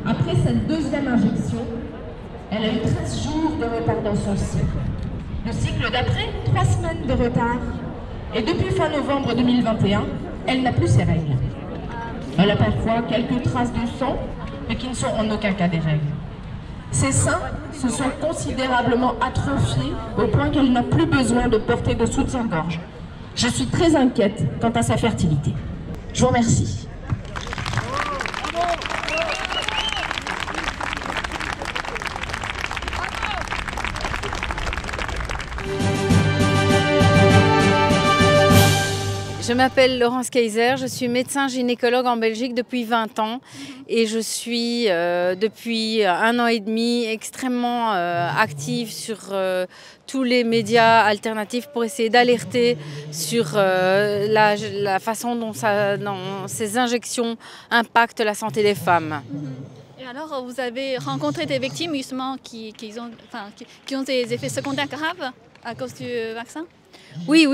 Après cette deuxième injection, elle a eu 13 jours de retard dans son cycle. Le cycle d'après, 3 semaines de retard. Et depuis fin novembre 2021, elle n'a plus ses règles. Elle a parfois quelques traces de sang, mais qui ne sont en aucun cas des règles. Ses seins se sont considérablement atrophiés au point qu'elle n'a plus besoin de porter de soutien-gorge. Je suis très inquiète quant à sa fertilité. Je vous remercie. Je m'appelle Laurence Kayser, je suis médecin gynécologue en Belgique depuis 20 ans et je suis depuis 1 an et demi extrêmement active sur tous les médias alternatifs pour essayer d'alerter sur la façon dont ces injections impactent la santé des femmes. Et alors, vous avez rencontré des victimes justement qui ont des effets secondaires graves à cause du vaccin? Oui,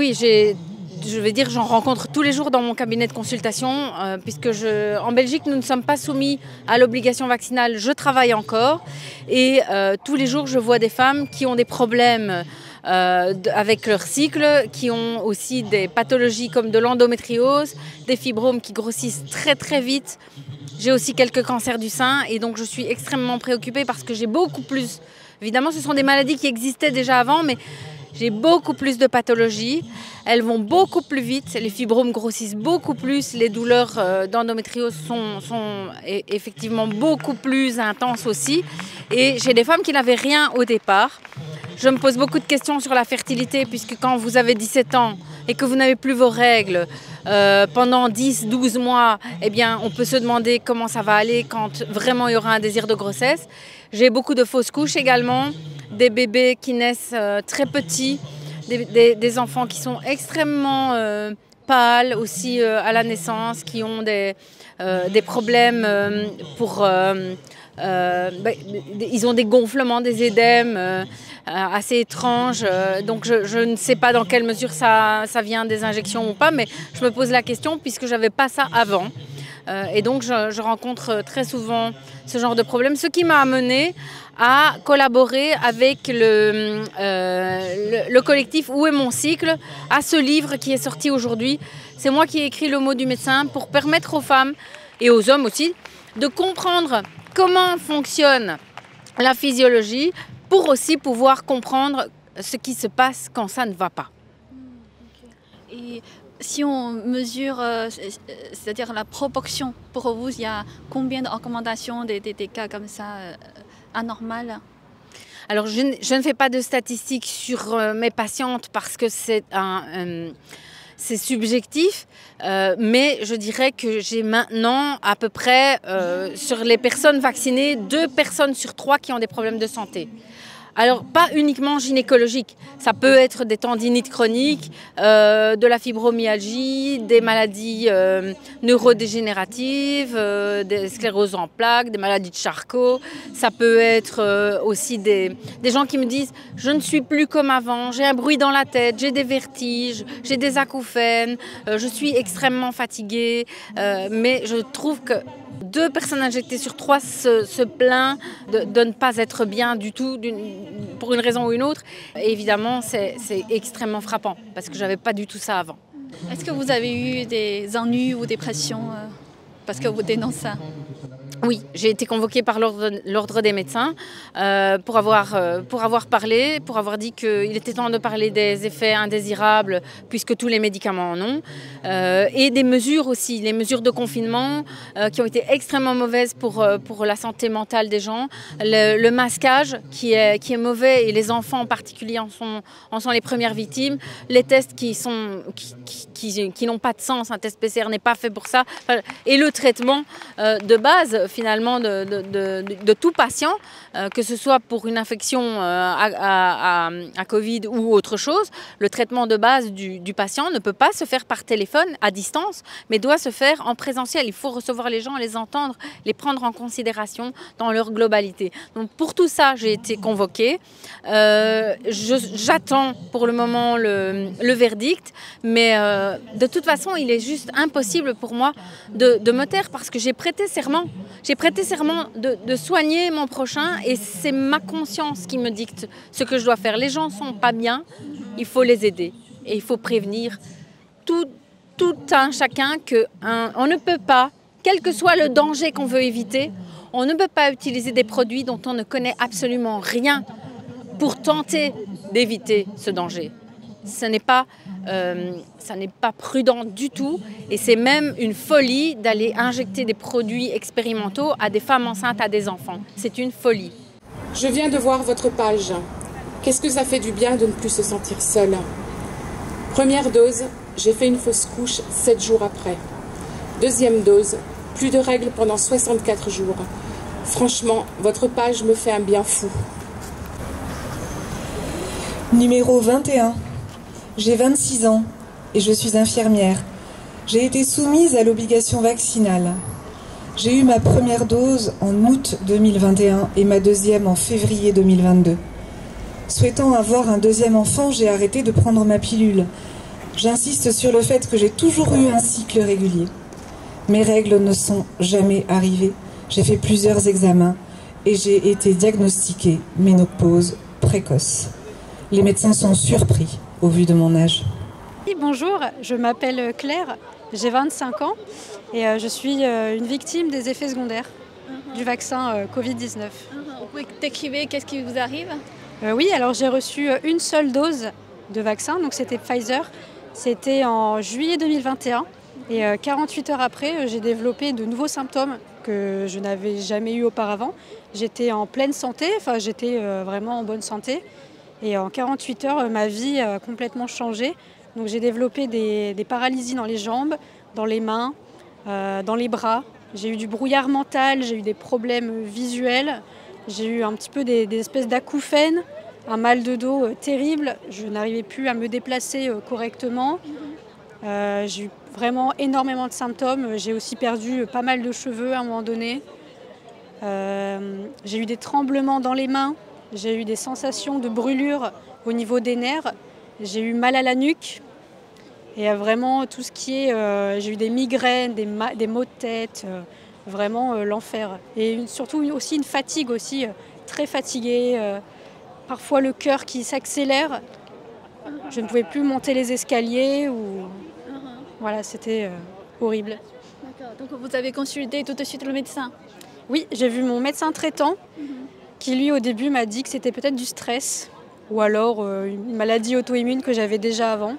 je vais dire, j'en rencontre tous les jours dans mon cabinet de consultation, puisque en Belgique, nous ne sommes pas soumis à l'obligation vaccinale. Je travaille encore et tous les jours, je vois des femmes qui ont des problèmes avec leur cycle, qui ont aussi des pathologies comme de l'endométriose, des fibromes qui grossissent très très vite. J'ai aussi quelques cancers du sein et donc je suis extrêmement préoccupée parce que j'ai beaucoup plus. Évidemment, ce sont des maladies qui existaient déjà avant, mais j'ai beaucoup plus de pathologies, elles vont beaucoup plus vite, les fibromes grossissent beaucoup plus, les douleurs d'endométriose sont effectivement beaucoup plus intenses aussi. Et j'ai des femmes qui n'avaient rien au départ. Je me pose beaucoup de questions sur la fertilité puisque quand vous avez 17 ans et que vous n'avez plus vos règles pendant 10-12 mois, eh bien, on peut se demander comment ça va aller quand vraiment il y aura un désir de grossesse. J'ai beaucoup de fausses couches également, des bébés qui naissent très petits, des enfants qui sont extrêmement pâles aussi à la naissance, qui ont des problèmes ils ont des gonflements, des édèmes assez étranges. Donc je ne sais pas dans quelle mesure ça vient des injections ou pas, mais je me pose la question puisque je n'avais pas ça avant. Et donc je rencontre très souvent ce genre de problème, ce qui m'a amené à collaborer avec le collectif Où est mon cycle, à ce livre qui est sorti aujourd'hui. C'est moi qui ai écrit Le mot du médecin pour permettre aux femmes et aux hommes aussi de comprendre comment fonctionne la physiologie pour aussi pouvoir comprendre ce qui se passe quand ça ne va pas. Et si on mesure, c'est-à-dire la proportion, pour vous, il y a combien de recommandations des cas comme ça anormales? Alors, je ne fais pas de statistiques sur mes patientes parce que c'est subjectif, mais je dirais que j'ai maintenant à peu près, sur les personnes vaccinées, 2 personnes sur 3 qui ont des problèmes de santé. Alors, pas uniquement gynécologiques, ça peut être des tendinites chroniques, de la fibromyalgie, des maladies neurodégénératives, des scléroses en plaques, des maladies de Charcot. Ça peut être aussi des gens qui me disent « je ne suis plus comme avant, j'ai un bruit dans la tête, j'ai des vertiges, j'ai des acouphènes, je suis extrêmement fatiguée ». Mais je trouve que 2 personnes injectées sur 3 se plaignent de ne pas être bien du tout, pour une raison ou une autre. Et évidemment, c'est extrêmement frappant, parce que je n'avais pas du tout ça avant. Est-ce que vous avez eu des ennuis ou des pressions parce que vous dénoncez ça? Oui, j'ai été convoquée par l'ordre des médecins pour avoir parlé, pour avoir dit qu'il était temps de parler des effets indésirables puisque tous les médicaments en ont et des mesures aussi, les mesures de confinement qui ont été extrêmement mauvaises pour la santé mentale des gens, le masquage qui est mauvais et les enfants en particulier en sont les premières victimes, les tests qui n'ont pas de sens, un test PCR n'est pas fait pour ça et le traitement de base finalement de tout patient, que ce soit pour une infection à Covid ou autre chose, le traitement de base du patient ne peut pas se faire par téléphone à distance, mais doit se faire en présentiel. Il faut recevoir les gens, les entendre, les prendre en considération dans leur globalité. Donc pour tout ça, j'ai été convoquée. J'attends pour le moment le verdict, mais de toute façon, il est juste impossible pour moi de me taire parce que j'ai prêté serment. J'ai prêté serment de soigner mon prochain et c'est ma conscience qui me dicte ce que je dois faire. Les gens ne sont pas bien, il faut les aider et il faut prévenir tout un chacun qu'on ne peut pas, quel que soit le danger qu'on veut éviter, on ne peut pas utiliser des produits dont on ne connaît absolument rien pour tenter d'éviter ce danger. Ça n'est pas prudent du tout et c'est même une folie d'aller injecter des produits expérimentaux à des femmes enceintes, à des enfants. C'est une folie. Je viens de voir votre page. Qu'est-ce que ça fait du bien de ne plus se sentir seule. Première dose, j'ai fait une fausse couche 7 jours après. Deuxième dose, plus de règles pendant 64 jours. Franchement, votre page me fait un bien fou. Numéro 21. J'ai 26 ans et je suis infirmière. J'ai été soumise à l'obligation vaccinale. J'ai eu ma première dose en août 2021 et ma deuxième en février 2022. Souhaitant avoir un deuxième enfant, j'ai arrêté de prendre ma pilule. J'insiste sur le fait que j'ai toujours eu un cycle régulier. Mes règles ne sont jamais arrivées. J'ai fait plusieurs examens et j'ai été diagnostiquée ménopause précoce. Les médecins sont surpris au vu de mon âge. Bonjour, je m'appelle Claire, j'ai 25 ans et je suis une victime des effets secondaires du vaccin Covid-19. Vous pouvez décrire qu'est-ce qui vous arrive? Oui, alors j'ai reçu une seule dose de vaccin, donc c'était Pfizer. C'était en juillet 2021 et 48 heures après, j'ai développé de nouveaux symptômes que je n'avais jamais eu auparavant. J'étais en pleine santé, enfin j'étais vraiment en bonne santé. Et en 48 heures, ma vie a complètement changé. Donc j'ai développé des paralysies dans les jambes, dans les mains, dans les bras. J'ai eu du brouillard mental, j'ai eu des problèmes visuels. J'ai eu un petit peu des espèces d'acouphènes, un mal de dos terrible. Je n'arrivais plus à me déplacer correctement. J'ai eu vraiment énormément de symptômes. J'ai aussi perdu pas mal de cheveux à un moment donné. J'ai eu des tremblements dans les mains. J'ai eu des sensations de brûlure au niveau des nerfs. J'ai eu mal à la nuque. Et vraiment tout ce qui est... j'ai eu des migraines, des maux de tête, vraiment l'enfer. Et surtout aussi une fatigue aussi, très fatiguée. Parfois le cœur qui s'accélère. Je ne pouvais plus monter les escaliers. Voilà, c'était horrible. D'accord. Donc vous avez consulté tout de suite le médecin? Oui, j'ai vu mon médecin traitant. Qui lui au début m'a dit que c'était peut-être du stress ou alors une maladie auto-immune que j'avais déjà avant.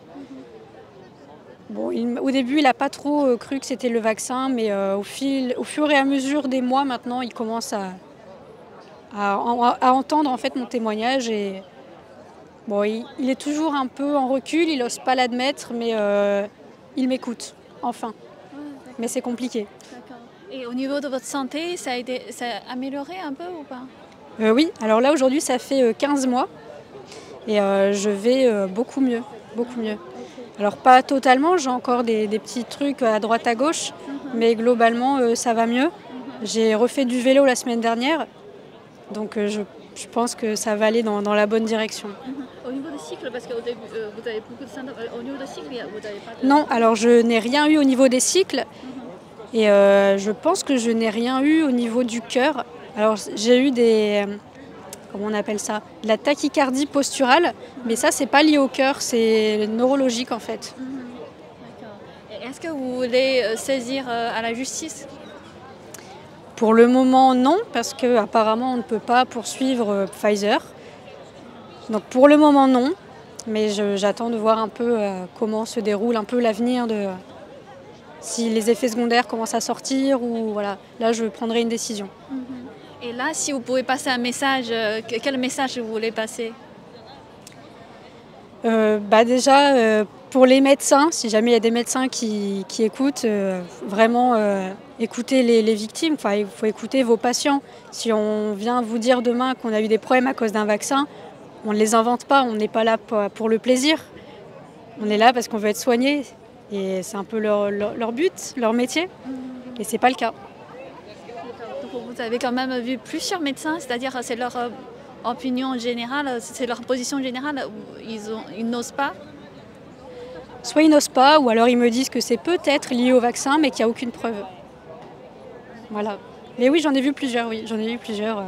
Bon, au début il n'a pas trop cru que c'était le vaccin, mais au fur et à mesure des mois maintenant il commence à entendre en fait mon témoignage et bon, il est toujours un peu en recul, il n'ose pas l'admettre, mais il m'écoute enfin. Mais c'est compliqué. D'accord. Et au niveau de votre santé, ça a amélioré un peu ou pas? Oui, alors là aujourd'hui ça fait 15 mois et je vais beaucoup mieux, beaucoup mieux. Alors pas totalement, j'ai encore des petits trucs à droite à gauche, mais globalement ça va mieux. J'ai refait du vélo la semaine dernière, donc je pense que ça va aller dans la bonne direction. Au niveau des cycles, parce que vous avez beaucoup de symptômes, au niveau des cycles, vous n'avez pas de... Non, alors je n'ai rien eu au niveau des cycles et je pense que je n'ai rien eu au niveau du cœur. Alors j'ai eu comment on appelle ça, de la tachycardie posturale, mais ça c'est pas lié au cœur, c'est neurologique en fait. D'accord. Est-ce que vous voulez saisir à la justice? Pour le moment non, parce qu'apparemment on ne peut pas poursuivre Pfizer. Donc pour le moment non, mais j'attends de voir un peu comment se déroule un peu l'avenir si les effets secondaires commencent à sortir ou voilà, là je prendrai une décision. Et là, si vous pouvez passer un message, quel message vous voulez passer? Déjà, pour les médecins, si jamais il y a des médecins qui écoutent, vraiment écoutez les victimes, enfin, il faut écouter vos patients. Si on vient vous dire demain qu'on a eu des problèmes à cause d'un vaccin, on ne les invente pas, on n'est pas là pour le plaisir. On est là parce qu'on veut être soigné et c'est un peu leur but, leur métier, et c'est pas le cas. Vous avez quand même vu plusieurs médecins, c'est-à-dire c'est leur opinion générale, c'est leur position générale, ils n'osent pas? Soit ils n'osent pas, ou alors ils me disent que c'est peut-être lié au vaccin, mais qu'il n'y a aucune preuve. Voilà. Mais oui, j'en ai vu plusieurs, oui. J'en ai vu plusieurs.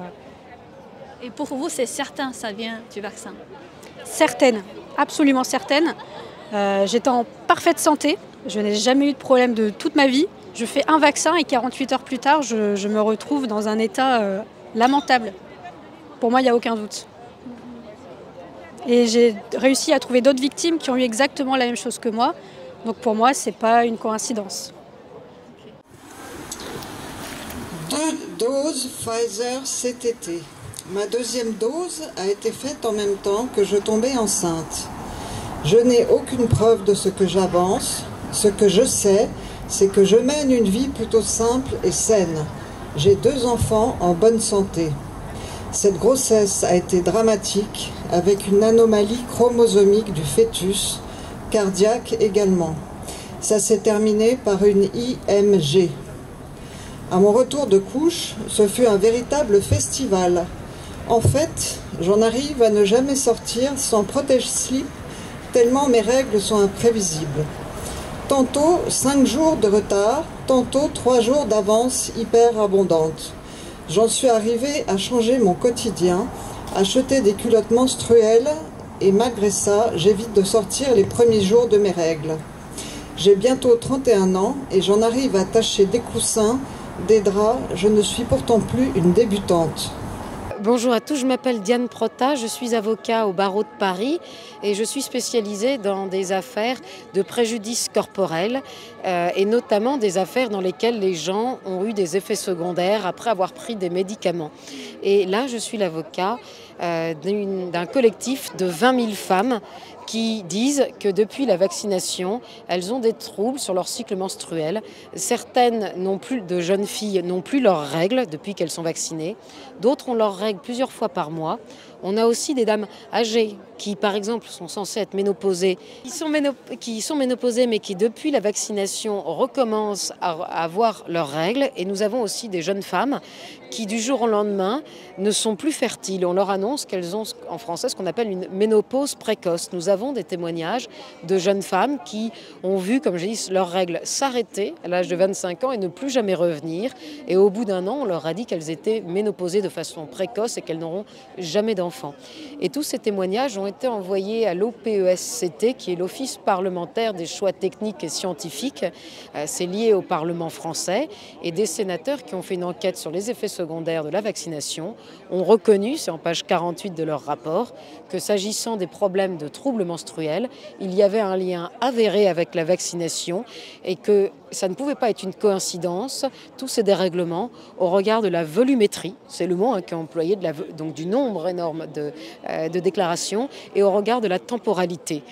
Et pour vous, c'est certain, ça vient du vaccin? Certaines, absolument certaines. J'étais en parfaite santé. Je n'ai jamais eu de problème de toute ma vie. Je fais un vaccin et 48 heures plus tard, je me retrouve dans un état lamentable. Pour moi, il n'y a aucun doute. Et j'ai réussi à trouver d'autres victimes qui ont eu exactement la même chose que moi. Donc pour moi, ce n'est pas une coïncidence. 2 doses Pfizer cet été. Ma deuxième dose a été faite en même temps que je tombais enceinte. Je n'ai aucune preuve de ce que j'avance. Ce que je sais, c'est que je mène une vie plutôt simple et saine. J'ai 2 enfants en bonne santé. Cette grossesse a été dramatique, avec une anomalie chromosomique du fœtus, cardiaque également. Ça s'est terminé par une IMG. À mon retour de couche, ce fut un véritable festival. En fait, j'en arrive à ne jamais sortir sans protège-slip, tellement mes règles sont imprévisibles. Tantôt 5 jours de retard, tantôt 3 jours d'avance hyper abondante. J'en suis arrivée à changer mon quotidien, acheter des culottes menstruelles et malgré ça, j'évite de sortir les premiers jours de mes règles. J'ai bientôt 31 ans et j'en arrive à tâcher des coussins, des draps, je ne suis pourtant plus une débutante. Bonjour à tous, je m'appelle Diane Prota, je suis avocat au barreau de Paris et je suis spécialisée dans des affaires de préjudice corporel et notamment des affaires dans lesquelles les gens ont eu des effets secondaires après avoir pris des médicaments. Et là, je suis l'avocat d'un collectif de 20 000 femmes qui disent que depuis la vaccination, elles ont des troubles sur leur cycle menstruel. Certaines de jeunes filles n'ont plus leurs règles depuis qu'elles sont vaccinées. D'autres ont leurs règles plusieurs fois par mois. On a aussi des dames âgées qui, par exemple, sont censées être ménopausées, qui sont ménopausées mais qui, depuis la vaccination, recommencent à avoir leurs règles. Et nous avons aussi des jeunes femmes qui, du jour au lendemain, ne sont plus fertiles. On leur annonce qu'elles ont, en français, ce qu'on appelle une ménopause précoce. Nous avons des témoignages de jeunes femmes qui ont vu, comme je dis, leurs règles s'arrêter à l'âge de 25 ans et ne plus jamais revenir. Et au bout d'1 an, on leur a dit qu'elles étaient ménopausées de façon précoce et qu'elles n'auront jamais d'enfants. Et tous ces témoignages ont été envoyés à l'OPESCT, qui est l'Office parlementaire des choix techniques et scientifiques. C'est lié au Parlement français. Et des sénateurs qui ont fait une enquête sur les effets secondaires de la vaccination ont reconnu, c'est en page 48 de leur rapport, que s'agissant des problèmes de troubles menstruels, il y avait un lien avéré avec la vaccination et que ça ne pouvait pas être une coïncidence, tous ces dérèglements, au regard de la volumétrie, c'est le mot qui est employé, donc du nombre énorme de déclarations, et au regard de la temporalité,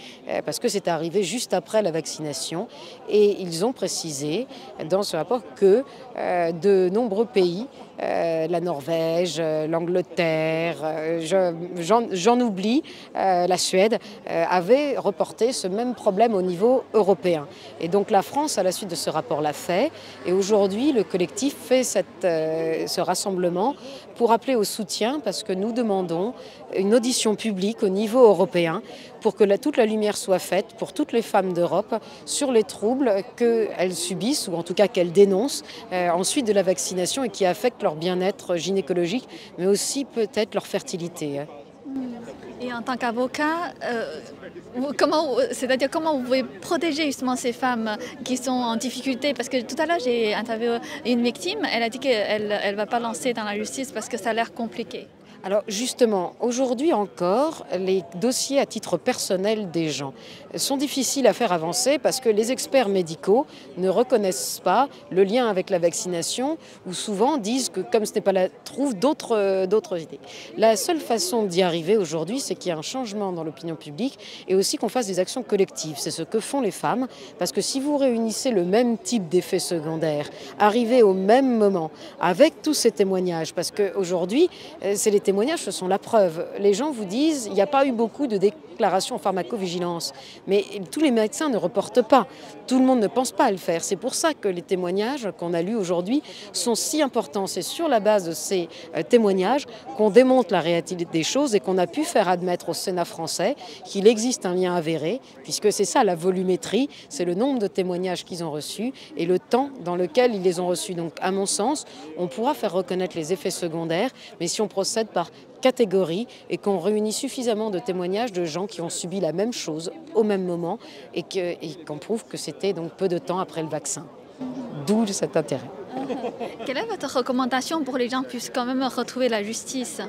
parce que c'est arrivé juste après la vaccination. Et ils ont précisé dans ce rapport que de nombreux pays, la Norvège, l'Angleterre, j'en oublie, la Suède, avaient reporté ce même problème au niveau européen. Et donc la France, à la suite de ce rapport, l'a fait. Et aujourd'hui, le collectif fait ce rassemblement pour appeler au soutien, parce que nous demandons une audition publique au niveau européen pour que toute la lumière soit faite pour toutes les femmes d'Europe sur les troubles qu'elles subissent, ou en tout cas qu'elles dénoncent, ensuite de la vaccination et qui affectent leur bien-être gynécologique, mais aussi peut-être leur fertilité. Et en tant qu'avocat, comment vous pouvez protéger justement ces femmes qui sont en difficulté? Parce que tout à l'heure, j'ai interviewé une victime, elle a dit qu'elle ne va pas lancer dans la justice parce que ça a l'air compliqué. Alors justement, aujourd'hui encore, les dossiers à titre personnel des gens sont difficiles à faire avancer parce que les experts médicaux ne reconnaissent pas le lien avec la vaccination ou souvent disent que comme ce n'est pas là, trouvent d'autres idées. La seule façon d'y arriver aujourd'hui, c'est qu'il y ait un changement dans l'opinion publique et aussi qu'on fasse des actions collectives. C'est ce que font les femmes, parce que si vous réunissez le même type d'effets secondaires, arrivez au même moment avec tous ces témoignages, parce qu'aujourd'hui, c'est les témoignages témoignages, ce sont la preuve. Les gens vous disent, il n'y a pas eu beaucoup de déclarations en pharmacovigilance, mais tous les médecins ne reportent pas. Tout le monde ne pense pas à le faire. C'est pour ça que les témoignages qu'on a lus aujourd'hui sont si importants. C'est sur la base de ces témoignages qu'on démontre la réalité des choses et qu'on a pu faire admettre au Sénat français qu'il existe un lien avéré, puisque c'est ça la volumétrie, c'est le nombre de témoignages qu'ils ont reçus et le temps dans lequel ils les ont reçus. Donc à mon sens, on pourra faire reconnaître les effets secondaires, mais si on procède par catégorie et qu'on réunit suffisamment de témoignages de gens qui ont subi la même chose au même moment et qu'on prouve que c'était donc peu de temps après le vaccin. D'où cet intérêt. Quelle est votre recommandation pour que les gens puissent quand même retrouver la justice?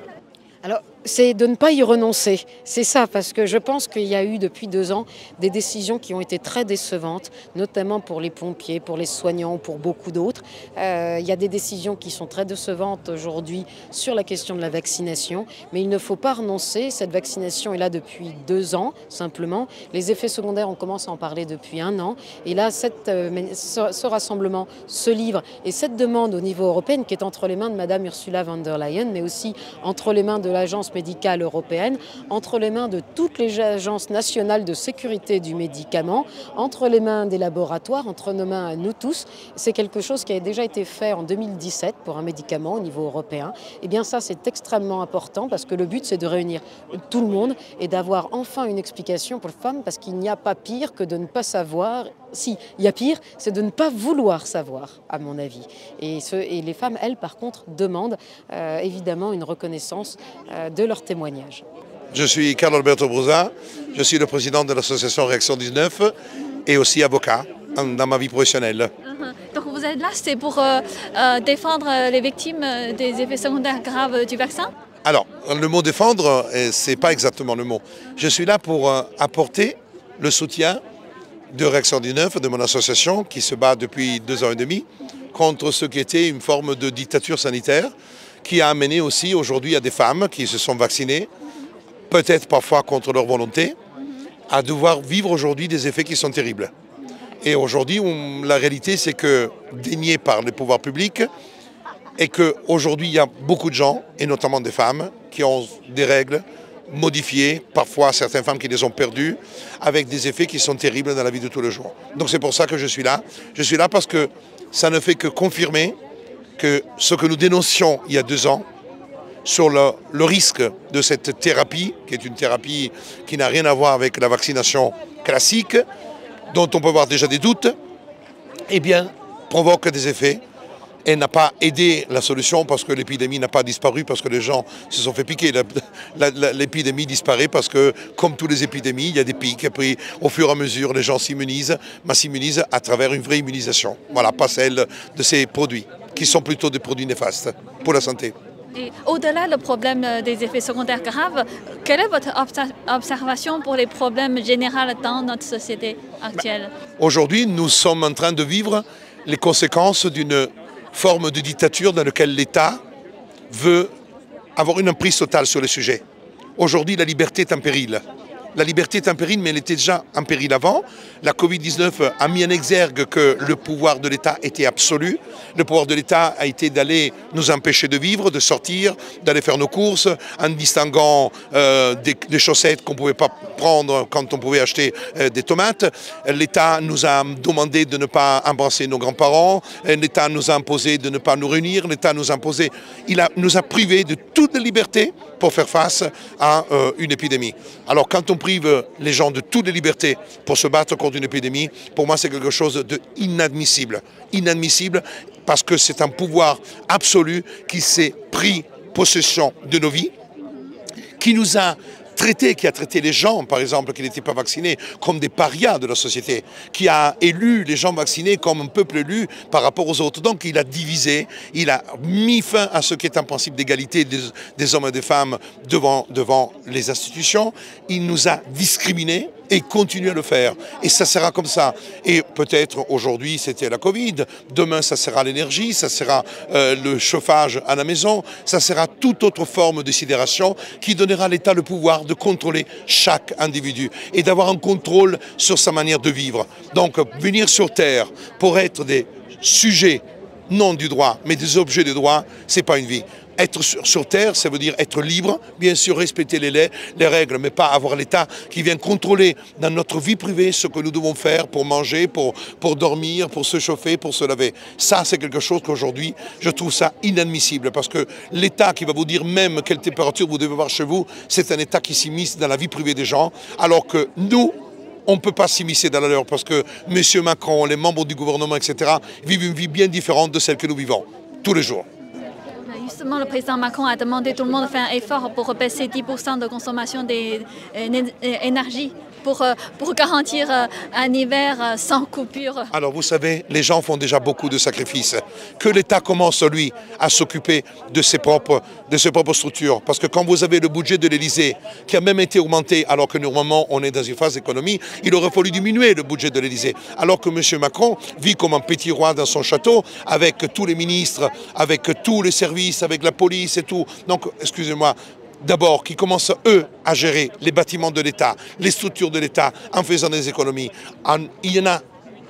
Alors, c'est de ne pas y renoncer. C'est ça, parce que je pense qu'il y a eu depuis 2 ans des décisions qui ont été très décevantes, notamment pour les pompiers, pour les soignants, pour beaucoup d'autres. Il y a des décisions qui sont très décevantes aujourd'hui sur la question de la vaccination, mais il ne faut pas renoncer. Cette vaccination est là depuis 2 ans, simplement. Les effets secondaires, on commence à en parler depuis 1 an. Et là, ce rassemblement, ce livre et cette demande au niveau européen qui est entre les mains de Madame Ursula von der Leyen, mais aussi entre les mains de l'Agence médicale européenne, entre les mains de toutes les agences nationales de sécurité du médicament, entre les mains des laboratoires, entre nos mains à nous tous. C'est quelque chose qui a déjà été fait en 2017 pour un médicament au niveau européen. Et bien ça, c'est extrêmement important parce que le but, c'est de réunir tout le monde et d'avoir enfin une explication pour les femmes, parce qu'il n'y a pas pire que de ne pas savoir. Si, il y a pire, c'est de ne pas vouloir savoir, à mon avis. Et les femmes, elles, par contre, demandent évidemment une reconnaissance de leur témoignage. Je suis Carlo Alberto Brusa, je suis le président de l'association Réaction 19 et aussi avocat dans ma vie professionnelle. Donc vous êtes là, c'est pour défendre les victimes des effets secondaires graves du vaccin? Alors, le mot défendre, ce n'est pas exactement le mot. Je suis là pour apporter le soutien de Réaction 19, de mon association, qui se bat depuis 2 ans et demi contre ce qui était une forme de dictature sanitaire, qui a amené aussi aujourd'hui à des femmes qui se sont vaccinées, peut-être parfois contre leur volonté, à devoir vivre aujourd'hui des effets qui sont terribles. Et aujourd'hui, la réalité, c'est que, dénié par les pouvoirs publics, et qu'aujourd'hui, il y a beaucoup de gens, et notamment des femmes, qui ont des règles modifiées, parfois certaines femmes qui les ont perdues, avec des effets qui sont terribles dans la vie de tous les jours. Donc c'est pour ça que je suis là. Je suis là parce que ça ne fait que confirmer que ce que nous dénoncions il y a 2 ans sur le risque de cette thérapie, qui est une thérapie qui n'a rien à voir avec la vaccination classique, dont on peut avoir déjà des doutes, eh bien, provoque des effets et n'a pas aidé la solution parce que l'épidémie n'a pas disparu, parce que les gens se sont fait piquer. L'épidémie disparaît parce que, comme toutes les épidémies, il y a des pics. Et puis, au fur et à mesure, les gens s'immunisent, mais s'immunisent à travers une vraie immunisation. Voilà, pas celle de ces produits, qui sont plutôt des produits néfastes pour la santé. Et au-delà du problème des effets secondaires graves, quelle est votre observation pour les problèmes généraux dans notre société actuelle? Aujourd'hui, nous sommes en train de vivre les conséquences d'une forme de dictature dans laquelle l'État veut avoir une emprise totale sur les sujets. Aujourd'hui, la liberté est en péril. La liberté est en péril, mais elle était déjà en péril avant. La Covid-19 a mis en exergue que le pouvoir de l'État était absolu. Le pouvoir de l'État a été d'aller nous empêcher de vivre, de sortir, d'aller faire nos courses, en distinguant des chaussettes qu'on ne pouvait pas prendre quand on pouvait acheter des tomates. L'État nous a demandé de ne pas embrasser nos grands-parents. L'État nous a imposé de ne pas nous réunir. L'État nous a imposé... nous a privés de toute liberté pour faire face à une épidémie. Alors quand on prive les gens de toutes les libertés pour se battre contre une épidémie, pour moi c'est quelque chose d'inadmissible. Inadmissible parce que c'est un pouvoir absolu qui s'est pris possession de nos vies, qui nous a traités, qui a traité les gens, par exemple, qui n'étaient pas vaccinés, comme des parias de la société, qui a élu les gens vaccinés comme un peuple élu par rapport aux autres. Donc il a divisé, il a mis fin à ce qui est un principe d'égalité des hommes et des femmes devant les institutions. Il nous a discriminés et continue à le faire. Et ça sera comme ça. Et peut-être aujourd'hui c'était la Covid, demain ça sera l'énergie, ça sera le chauffage à la maison, ça sera toute autre forme de sidération qui donnera à l'État le pouvoir de contrôler chaque individu et d'avoir un contrôle sur sa manière de vivre. Donc venir sur Terre pour être des sujets non du droit, mais des objets de droit, ce n'est pas une vie. Être sur terre, ça veut dire être libre, bien sûr respecter les règles, mais pas avoir l'État qui vient contrôler dans notre vie privée ce que nous devons faire pour manger, pour dormir, pour se chauffer, pour se laver. Ça, c'est quelque chose qu'aujourd'hui, je trouve ça inadmissible, parce que l'État qui va vous dire même quelle température vous devez avoir chez vous, c'est un État qui s'immisce dans la vie privée des gens, alors que nous, on ne peut pas s'immiscer dans la leur, parce que M. Macron, les membres du gouvernement, etc., vivent une vie bien différente de celle que nous vivons, tous les jours. Justement, le président Macron a demandé à tout le monde de faire un effort pour baisser 10% de consommation d'énergie pour garantir un hiver sans coupure. Alors vous savez, les gens font déjà beaucoup de sacrifices. Que l'État commence, lui, à s'occuper de ses propres structures. Parce que quand vous avez le budget de l'Élysée, qui a même été augmenté, alors que normalement on est dans une phase d'économie, il aurait fallu diminuer le budget de l'Élysée. Alors que M. Macron vit comme un petit roi dans son château, avec tous les ministres, avec tous les services, avec la police et tout. Donc, excusez-moi, d'abord, qui commencent, eux, à gérer les bâtiments de l'État, les structures de l'État, en faisant des économies. Il y en a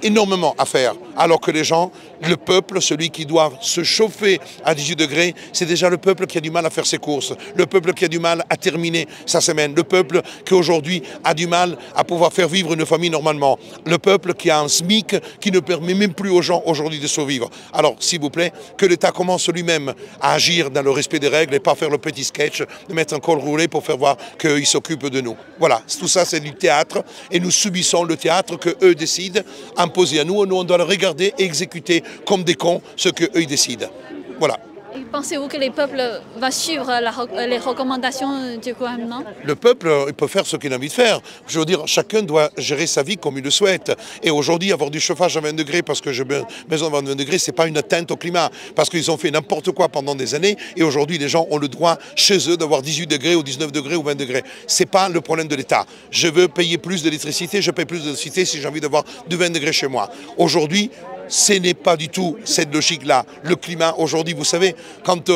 énormément à faire, alors que les gens, le peuple, celui qui doit se chauffer à 18 degrés, c'est déjà le peuple qui a du mal à faire ses courses, le peuple qui a du mal à terminer sa semaine, le peuple qui aujourd'hui a du mal à pouvoir faire vivre une famille normalement, le peuple qui a un SMIC qui ne permet même plus aux gens aujourd'hui de survivre. Alors, s'il vous plaît, que l'État commence lui-même à agir dans le respect des règles et pas faire le petit sketch, de mettre un col roulé pour faire voir qu'il s'occupe de nous. Voilà, tout ça c'est du théâtre et nous subissons le théâtre qu'eux décident, imposé à nous, on doit le regarder et exécuter comme des cons ce qu'eux décident. Voilà. Et pensez-vous que le peuple va suivre les recommandations du gouvernement? Le peuple, il peut faire ce qu'il a envie de faire. Je veux dire, chacun doit gérer sa vie comme il le souhaite. Et aujourd'hui, avoir du chauffage à 20 degrés parce que j'ai besoin de 20 degrés, ce n'est pas une atteinte au climat. Parce qu'ils ont fait n'importe quoi pendant des années. Et aujourd'hui, les gens ont le droit chez eux d'avoir 18 degrés ou 19 degrés ou 20 degrés. Ce n'est pas le problème de l'État. Je veux payer plus d'électricité, je paye plus d'électricité si j'ai envie d'avoir de 20 degrés chez moi. Aujourd'hui, ce n'est pas du tout cette logique-là. Le climat, aujourd'hui, vous savez, quand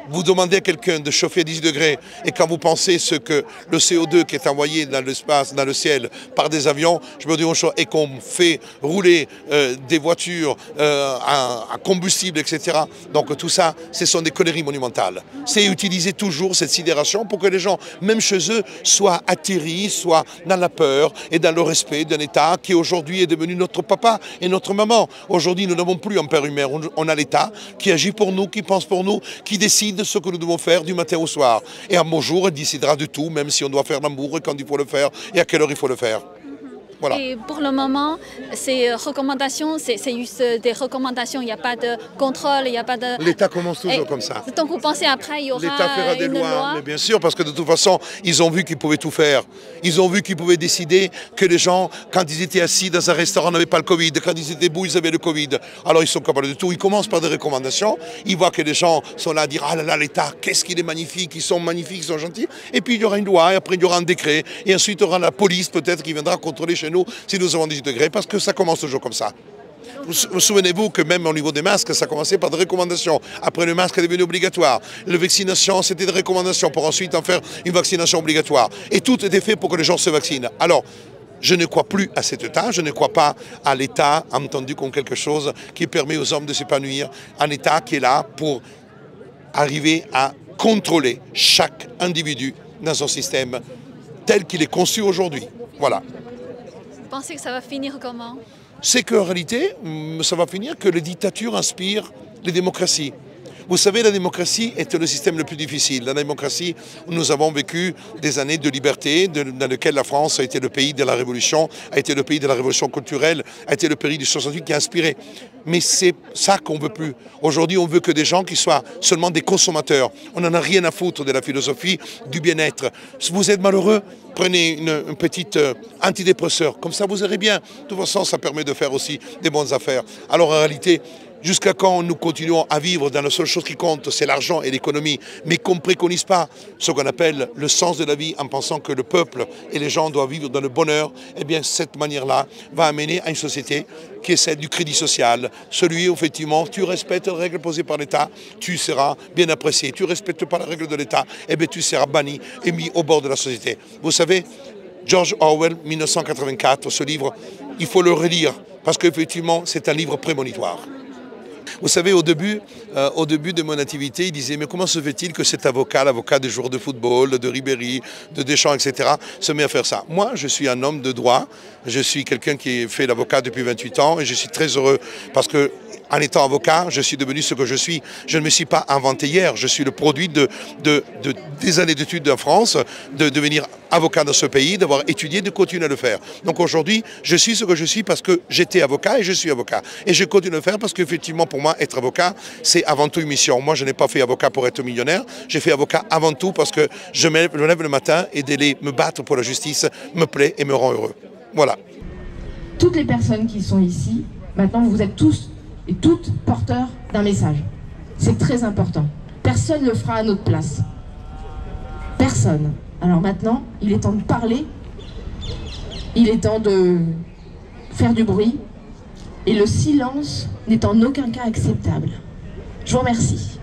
vous demandez à quelqu'un de chauffer à 10 degrés et quand vous pensez ce que le CO2 qui est envoyé dans l'espace, dans le ciel, par des avions, je me dis et qu'on fait rouler des voitures à combustible, etc. Donc tout ça, ce sont des conneries monumentales. C'est utiliser toujours cette sidération pour que les gens, même chez eux, soient atterris, soient dans la peur et dans le respect d'un État qui aujourd'hui est devenu notre papa et notre maman. Aujourd'hui, nous n'avons plus un père humain, on a l'État qui agit pour nous, qui pense pour nous, qui décide de ce que nous devons faire du matin au soir. Et à mon jour, il décidera de tout, même si on doit faire l'amour et quand il faut le faire et à quelle heure il faut le faire. Voilà. Et pour le moment, ces recommandations, c'est juste des recommandations, il n'y a pas de contrôle, il n'y a pas de... L'État commence toujours comme ça. Donc vous pensez après, il y aura l'État fera des une loi? Mais bien sûr, parce que de toute façon, ils ont vu qu'ils pouvaient tout faire. Ils ont vu qu'ils pouvaient décider que les gens, quand ils étaient assis dans un restaurant, n'avaient pas le Covid. Quand ils étaient debout, ils avaient le Covid. Alors ils sont capables de tout. Ils commencent par des recommandations. Ils voient que les gens sont là à dire « Ah là là, l'État, qu'est-ce qu'il est magnifique, ils sont magnifiques, ils sont gentils. » Et puis il y aura une loi, et après il y aura un décret. Et ensuite il y aura la police peut-être qui viendra contrôler chez nous si nous avons 18 degrés, parce que ça commence toujours comme ça. Vous souvenez-vous que même au niveau des masques, ça commençait par des recommandations. Après, le masque est devenu obligatoire. La vaccination, c'était des recommandations pour ensuite en faire une vaccination obligatoire. Et tout était fait pour que les gens se vaccinent. Alors, je ne crois plus à cet État, je ne crois pas à l'État entendu comme quelque chose qui permet aux hommes de s'épanouir. Un État qui est là pour arriver à contrôler chaque individu dans son système tel qu'il est conçu aujourd'hui. Voilà. Vous pensez que ça va finir comment? C'est qu'en réalité, ça va finir que les dictatures inspirent les démocraties. Vous savez, la démocratie est le système le plus difficile. La démocratie, nous avons vécu des années de liberté, dans lesquelles la France a été le pays de la Révolution, a été le pays de la Révolution culturelle, a été le pays du 68 qui a inspiré. Mais c'est ça qu'on ne veut plus. Aujourd'hui, on veut que des gens qui soient seulement des consommateurs. On n'en a rien à foutre de la philosophie du bien-être. Si vous êtes malheureux, prenez une petite antidépresseur. Comme ça, vous irez bien. De toute façon, ça permet de faire aussi des bonnes affaires. Alors, en réalité, jusqu'à quand nous continuons à vivre dans la seule chose qui compte, c'est l'argent et l'économie, mais qu'on ne préconise pas ce qu'on appelle le sens de la vie en pensant que le peuple et les gens doivent vivre dans le bonheur, eh bien cette manière-là va amener à une société qui est celle du crédit social. Celui où effectivement tu respectes les règles posées par l'État, tu seras bien apprécié. Tu ne respectes pas les règles de l'État, eh bien tu seras banni et mis au bord de la société. Vous savez, George Orwell, 1984, ce livre, il faut le relire parce qu'effectivement c'est un livre prémonitoire. Vous savez, au début de mon activité, ils disaient « Mais comment se fait-il que cet avocat, l'avocat des joueurs de football, de Ribéry, de Deschamps, etc., se met à faire ça ?» Moi, je suis un homme de droit. Je suis quelqu'un qui fait l'avocat depuis 28 ans et je suis très heureux parce que en étant avocat, je suis devenu ce que je suis. Je ne me suis pas inventé hier. Je suis le produit des années d'études en France, de devenir avocat dans ce pays, d'avoir étudié, de continuer à le faire. Donc aujourd'hui, je suis ce que je suis parce que j'étais avocat et je suis avocat. Et je continue à le faire parce qu'effectivement, pour moi, être avocat, c'est avant tout une mission. Moi, je n'ai pas fait avocat pour être millionnaire. J'ai fait avocat avant tout parce que je me lève le matin et d'aller me battre pour la justice me plaît et me rend heureux. Voilà. Toutes les personnes qui sont ici, maintenant, vous êtes tous et toutes porteurs d'un message. C'est très important. Personne ne le fera à notre place. Personne. Alors maintenant, il est temps de parler, il est temps de faire du bruit, et le silence n'est en aucun cas acceptable. Je vous remercie.